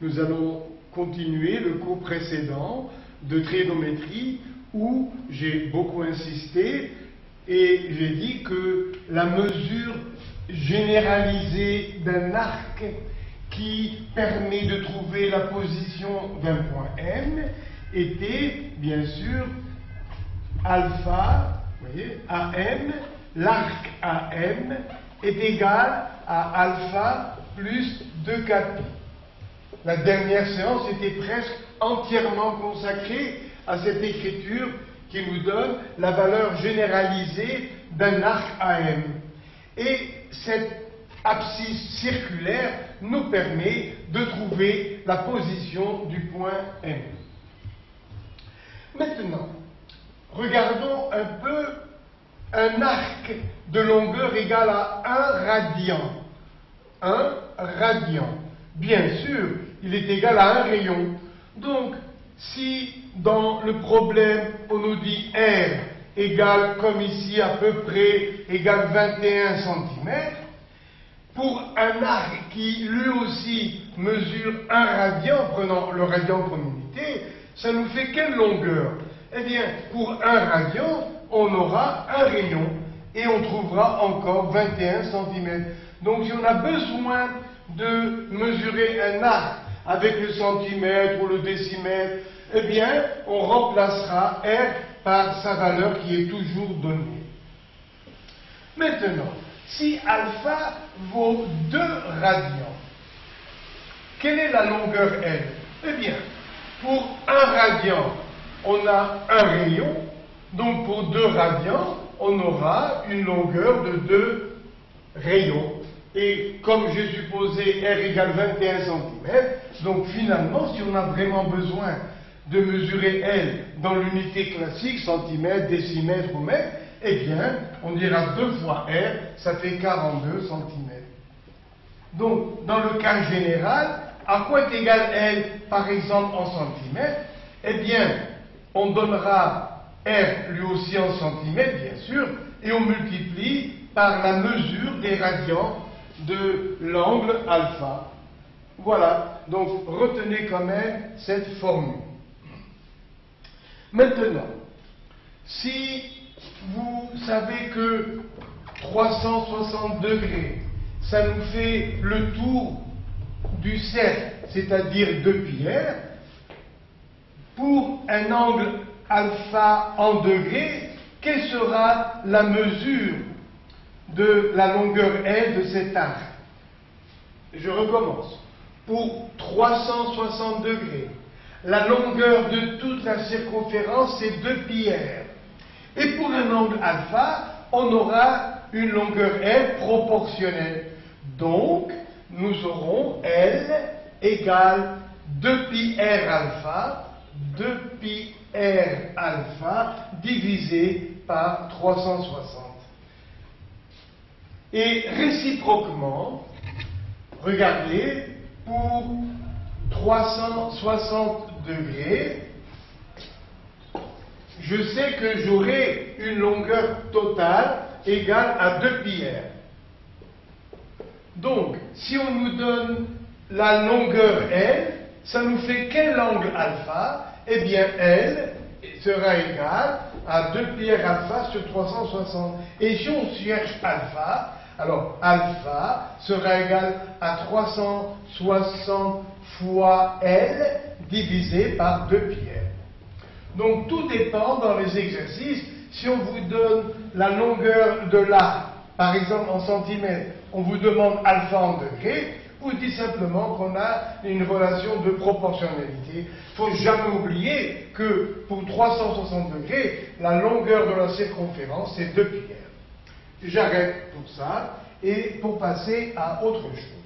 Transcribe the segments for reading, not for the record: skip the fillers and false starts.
Nous allons continuer le cours précédent de trigonométrie où j'ai beaucoup insisté et j'ai dit que la mesure généralisée d'un arc qui permet de trouver la position d'un point M était bien sûr alpha, vous voyez, AM, l'arc AM est égal à alpha plus 2,4pi. La dernière séance était presque entièrement consacrée à cette écriture qui nous donne la valeur généralisée d'un arc AM. Et cette abscisse circulaire nous permet de trouver la position du point M. Maintenant, regardons un peu un arc de longueur égale à 1 radian. 1 radian. Bien sûr, il est égal à un rayon. Donc, si dans le problème on nous dit R égale, comme ici à peu près, égale 21 cm, pour un arc qui lui aussi mesure 1 radian, prenant le radian comme unité, ça nous fait quelle longueur? Eh bien, pour 1 radian, on aura un rayon et on trouvera encore 21 cm. Donc, si on a besoin de mesurer un arc avec le centimètre ou le décimètre, eh bien, on remplacera R par sa valeur qui est toujours donnée. Maintenant, si alpha vaut 2 radians, quelle est la longueur L? Eh bien, pour 1 radian, on a un rayon, donc pour 2 radians, on aura une longueur de 2 rayons. Et comme j'ai supposé R égale 21 cm, donc finalement, si on a vraiment besoin de mesurer L dans l'unité classique, centimètre, décimètre ou mètre, eh bien, on dira 2 fois R, ça fait 42 cm. Donc, dans le cas général, à quoi est égal L, par exemple, en centimètres? Eh bien, on donnera R lui aussi en centimètres, bien sûr, et on multiplie par la mesure des radians de l'angle alpha. Voilà, donc retenez quand même cette formule. Maintenant, si vous savez que 360 degrés, ça nous fait le tour du cercle, c'est-à-dire 2πr, pour un angle alpha en degrés, quelle sera la mesure de la longueur L de cet arc? Je recommence. Pour 360 degrés, la longueur de toute la circonférence, c'est 2πr. Et pour un angle alpha, on aura une longueur L proportionnelle. Donc, nous aurons L égale 2πr alpha, 2πr alpha divisé par 360. Et réciproquement, regardez, pour 360 degrés, je sais que j'aurai une longueur totale égale à 2πr. Donc, si on nous donne la longueur L, ça nous fait quel angle alpha? Eh bien, L sera égal à 2πr alpha sur 360. Et si on cherche alpha, alors alpha sera égal à 360 fois L divisé par 2πr. Donc tout dépend dans les exercices. Si on vous donne la longueur de l'arc, par exemple en centimètres, on vous demande alpha en degrés, vous dites simplement qu'on a une relation de proportionnalité. Il ne faut jamais oublier que pour 360 degrés, la longueur de la circonférence, c'est 2πr. J'arrête pour ça et pour passer à autre chose.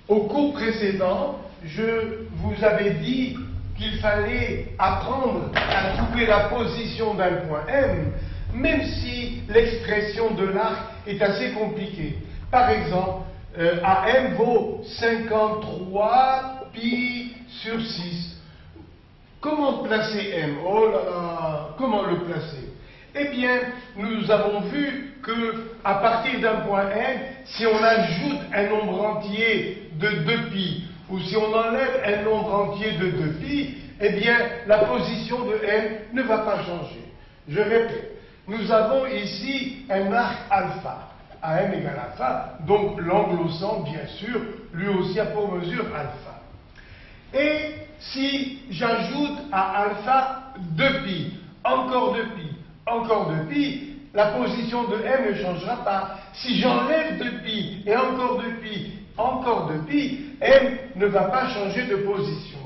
Au cours précédent, je vous avais dit qu'il fallait apprendre à trouver la position d'un point M, même si l'expression de l'arc est assez compliquée. Par exemple, AM vaut 53 pi sur 6. Comment placer M? Oh là là, comment le placer? Eh bien, nous avons vu que à partir d'un point n, si on ajoute un nombre entier de 2π, ou si on enlève un nombre entier de 2π, eh bien, la position de n ne va pas changer. Je répète, nous avons ici un arc alpha, à m égale alpha, donc l'angle au centre, bien sûr, lui aussi a pour mesure alpha. Et si j'ajoute à alpha 2π, encore 2π, encore 2π, la position de m ne changera pas. Si j'enlève 2π et encore 2π, encore 2π, m ne va pas changer de position.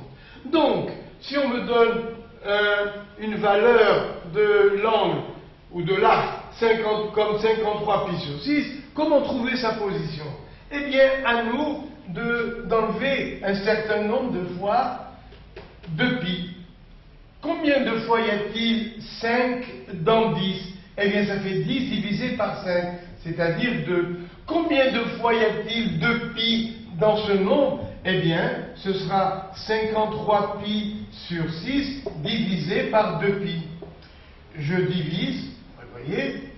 Donc, si on me donne une valeur de l'angle ou de l'arc comme 53π sur 6, comment trouver sa position? Eh bien, à nous d'enlever un certain nombre de fois 2π. Combien de fois y a-t-il 5 dans 10? Eh bien, ça fait 10 divisé par 5, c'est-à-dire 2. Combien de fois y a-t-il 2π dans ce nombre? Eh bien, ce sera 53π sur 6 divisé par 2π. Je divise, vous voyez,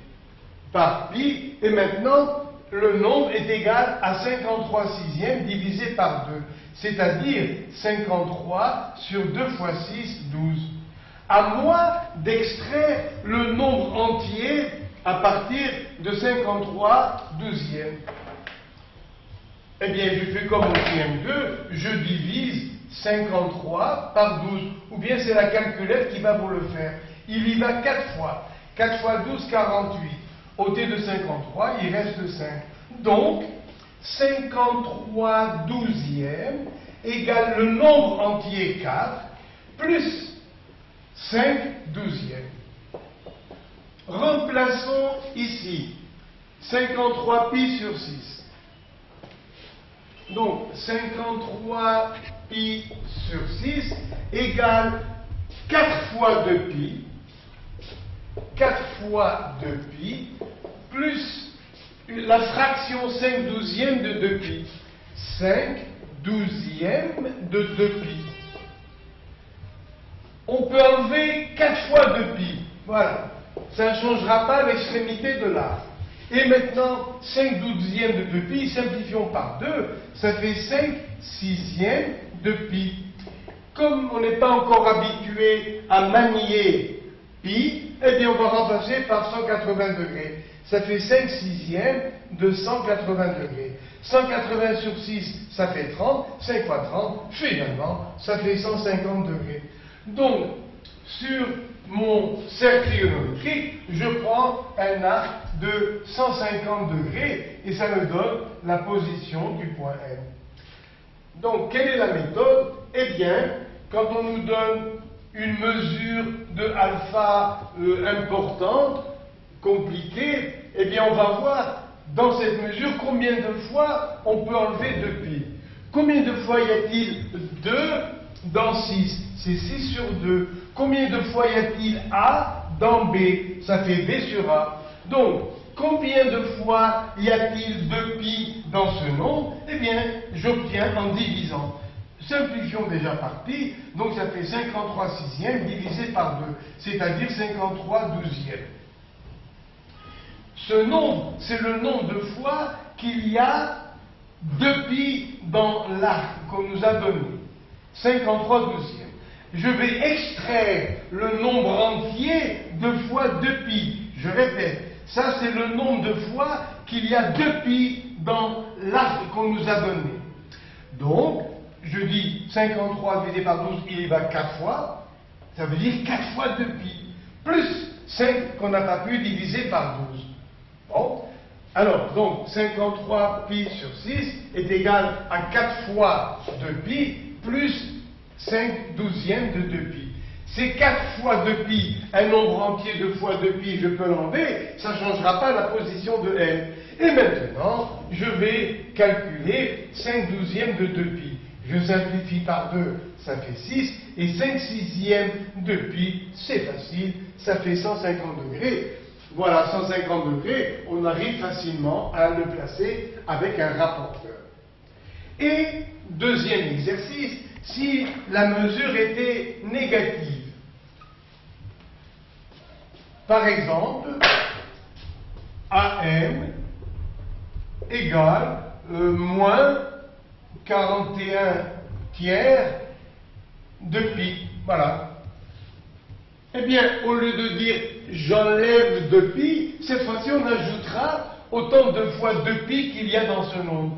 par pi, et maintenant, le nombre est égal à 53 sixièmes divisé par 2, c'est-à-dire 53 sur 2 fois 6, 12. À moi d'extraire le nombre entier à partir de 53 douzièmes. Eh bien, je fais comme au CM2, je divise 53 par 12, ou bien c'est la calculette qui va vous le faire. Il y va 4 fois. 4 fois 12, 48. Ôté de 53, il reste 5. Donc, 53 douzièmes égale le nombre entier 4, plus 5 douzièmes. Remplaçons ici 53π sur 6. Donc, 53π sur 6 égale 4 fois 2π, 4 fois 2π, plus la fraction 5 douzièmes de 2π. 5 douzièmes de 2π. On peut enlever 4 fois 2π. Voilà. Ça ne changera pas l'extrémité de l'arc. Et maintenant, 5 douzièmes de 2π, simplifions par 2, ça fait 5 sixièmes de π. Comme on n'est pas encore habitué à manier pi, eh bien on va remplacer par 180 degrés. Ça fait 5 sixièmes de 180 degrés. 180 sur 6, ça fait 30. 5 fois 30, finalement, ça fait 150 degrés. Donc, sur mon cercle trigonométrique, je prends un arc de 150 degrés et ça me donne la position du point M. Donc, quelle est la méthode? Eh bien, quand on nous donne une mesure de alpha importante, compliquée, eh bien, on va voir dans cette mesure combien de fois on peut enlever 2π. Combien de fois y a-t-il 2 dans 6? C'est 6 sur 2. Combien de fois y a-t-il A dans B? Ça fait B sur A. Donc, combien de fois y a-t-il 2π dans ce nombre? Eh bien, j'obtiens en divisant. Simplifions déjà par pi, donc ça fait 53 sixièmes divisé par 2, c'est-à-dire 53 douzièmes. Ce nombre, c'est le nombre de fois qu'il y a 2π dans l'arc qu'on nous a donné. 53 douzièmes. Je vais extraire le nombre entier de fois 2π. Je répète, ça c'est le nombre de fois qu'il y a 2π dans l'arc qu'on nous a donné. Donc, je dis 53 divisé par 12, il y va 4 fois. Ça veut dire 4 fois 2π. Plus 5 qu'on n'a pas pu diviser par 12. Bon. Alors, donc, 53π sur 6 est égal à 4 fois 2π plus 5 douzièmes de 2π. C'est 4 fois 2π, un nombre entier de fois 2π, je peux l'enlever, ça ne changera pas la position de n. Et maintenant, je vais calculer 5 douzièmes de 2π. Je simplifie par 2, ça fait 6, et 5 sixièmes de pi, c'est facile, ça fait 150 degrés. Voilà, 150 degrés, on arrive facilement à le placer avec un rapporteur. Et, deuxième exercice, si la mesure était négative. par exemple, AM égale moins 41 tiers de pi. Voilà. Eh bien, au lieu de dire j'enlève 2 pi, cette fois-ci on ajoutera autant de fois 2 pi qu'il y a dans ce nombre.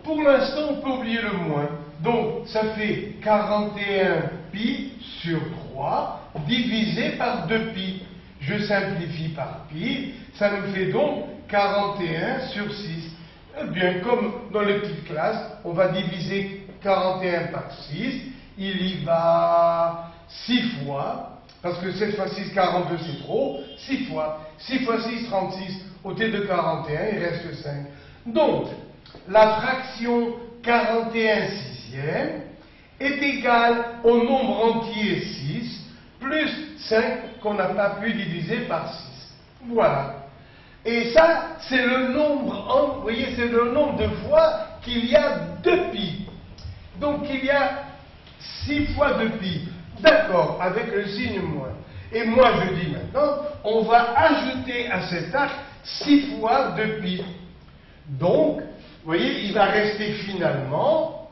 Pour l'instant, on peut oublier le moins. Donc, ça fait 41 pi sur 3 divisé par 2 pi. Je simplifie par pi, ça nous fait donc 41 sur 6. Eh bien, comme dans les petites classes, on va diviser 41 par 6, il y va 6 fois, parce que cette fois-ci 42 c'est trop, 6 fois. 6 fois 6, 36, au lieu de 41, il reste 5. Donc, la fraction 41 sixième est égale au nombre entier 6, plus 5 qu'on n'a pas pu diviser par 6. Voilà. Et ça, c'est le nombre, vous voyez, c'est le nombre de fois qu'il y a 2 pi. Donc il y a 6 fois 2 pi. D'accord, avec le signe moins. Et moi je dis maintenant, on va ajouter à cet arc 6 fois 2 pi. Donc, vous voyez, il va rester finalement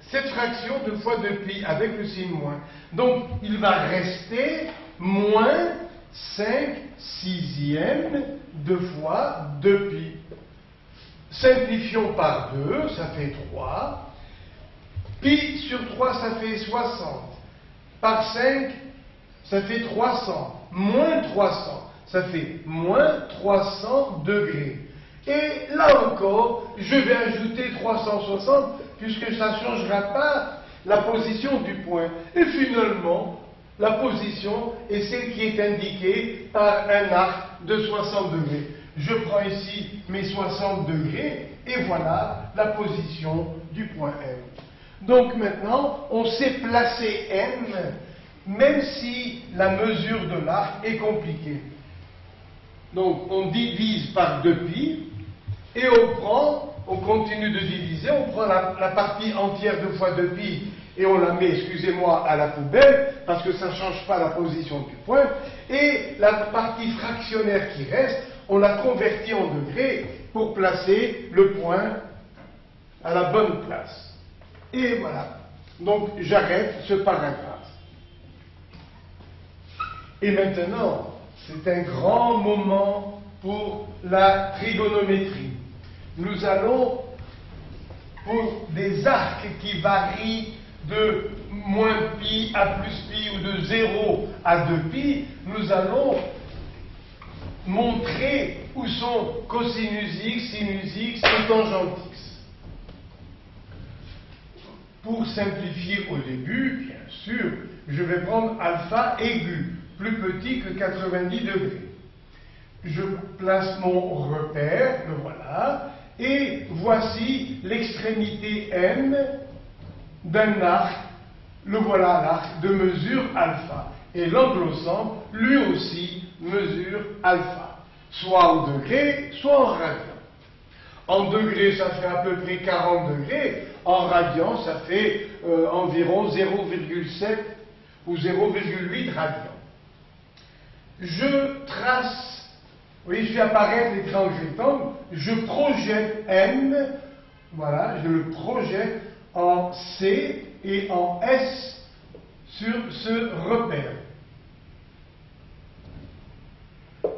cette fraction de fois 2 pi avec le signe moins. Donc, il va rester moins 5 sixièmes de fois 2 pi. Simplifions par 2, ça fait 3. Pi sur 3, ça fait 60. Par 5, ça fait 300. Moins 300, ça fait moins 300 degrés. Et là encore, je vais ajouter 360, puisque ça ne changera pas la position du point. Et finalement, la position est celle qui est indiquée par un arc de 60 degrés. Je prends ici mes 60 degrés, et voilà la position du point M. Donc maintenant, on sait placer M, même si la mesure de l'arc est compliquée. Donc on divise par 2 pi, et on continue de diviser, on prend la partie entière de fois 2 pi, et on la met, excusez-moi, à la poubelle, parce que ça ne change pas la position du point, et la partie fractionnaire qui reste, on la convertit en degrés pour placer le point à la bonne place. Et voilà. Donc j'arrête ce paragraphe. Et maintenant, c'est un grand moment pour la trigonométrie. Nous allons, pour des arcs qui varient de moins pi à plus pi ou de 0 à 2 pi, nous allons montrer où sont cosinus x, sinus x et tangente x. Pour simplifier au début, bien sûr, je vais prendre alpha aigu, plus petit que 90 degrés. Je place mon repère, le voilà, et voici l'extrémité M d'un arc, le voilà l'arc de mesure alpha. Et l'anglo-centre, lui aussi, mesure alpha, soit en degrés, soit en radians. En degrés, ça fait à peu près 40 degrés, en radians, ça fait environ 0,7 ou 0,8 radians. Je trace, vous voyez, je fais apparaître les triangles rectangles, je projette M, voilà, je le projette en C et en S sur ce repère.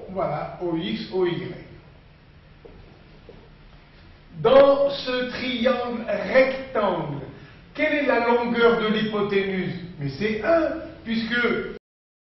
Voilà, OX, OY. Dans ce triangle rectangle, quelle est la longueur de l'hypoténuse? Mais c'est 1, puisque